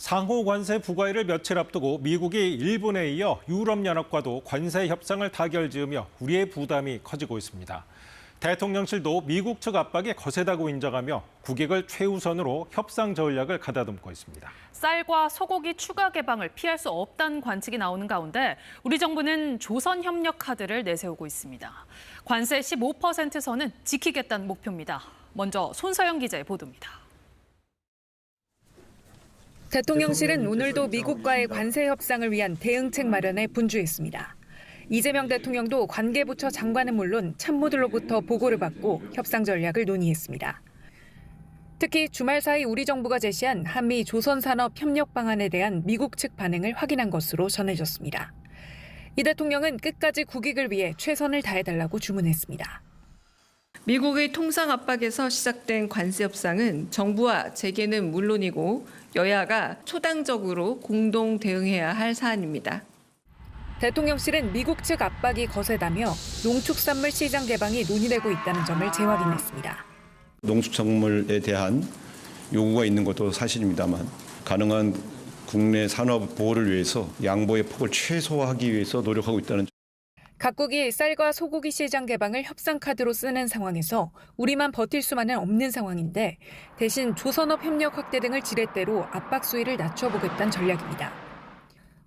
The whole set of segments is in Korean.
상호 관세 부과일을 며칠 앞두고 미국이 일본에 이어 유럽연합과도 관세 협상을 타결지으며 우리의 부담이 커지고 있습니다. 대통령실도 미국 측 압박이 거세다고 인정하며 국익을 최우선으로 협상 전략을 가다듬고 있습니다. 쌀과 소고기 추가 개방을 피할 수 없다는 관측이 나오는 가운데 우리 정부는 조선협력 카드를 내세우고 있습니다. 관세 15% 선은 지키겠다는 목표입니다. 먼저 손서영 기자의 보도입니다. 대통령실은 오늘도 미국과의 관세 협상을 위한 대응책 마련에 분주했습니다. 이재명 대통령도 관계부처 장관은 물론 참모들로부터 보고를 받고 협상 전략을 논의했습니다. 특히 주말 사이 우리 정부가 제시한 한미 조선산업 협력 방안에 대한 미국 측 반응을 확인한 것으로 전해졌습니다. 이 대통령은 끝까지 국익을 위해 최선을 다해달라고 주문했습니다. 미국의 통상 압박에서 시작된 관세 협상은 정부와 재계는 물론이고 여야가 초당적으로 공동 대응해야 할 사안입니다. 대통령실은 미국 측 압박이 거세다며 농축산물 시장 개방이 논의되고 있다는 점을 재확인했습니다. 농축산물에 대한 요구가 있는 것도 사실입니다만 가능한 국내 산업 보호를 위해서 양보의 폭을 최소화하기 위해서 노력하고 있다는 점. 각국이 쌀과 소고기 시장 개방을 협상 카드로 쓰는 상황에서 우리만 버틸 수만은 없는 상황인데 대신 조선업 협력 확대 등을 지렛대로 압박 수위를 낮춰보겠다는 전략입니다.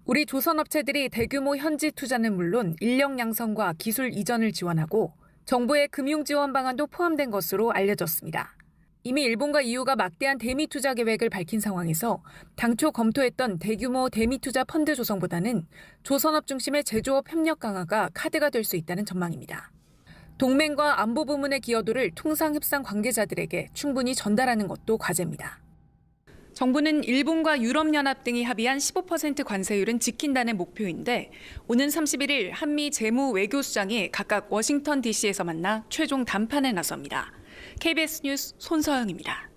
우리 조선업체들이 대규모 현지 투자는 물론 인력 양성과 기술 이전을 지원하고 정부의 금융 지원 방안도 포함된 것으로 알려졌습니다. 이미 일본과 EU가 막대한 대미 투자 계획을 밝힌 상황에서 당초 검토했던 대규모 대미 투자 펀드 조성보다는 조선업 중심의 제조업 협력 강화가 카드가 될 수 있다는 전망입니다. 동맹과 안보 부문의 기여도를 통상협상 관계자들에게 충분히 전달하는 것도 과제입니다. 정부는 일본과 유럽연합 등이 합의한 15% 관세율은 지킨다는 목표인데 오는 31일 한미 재무 외교수장이 각각 워싱턴 DC에서 만나 최종談判에 나섭니다. KBS 뉴스 손서영입니다.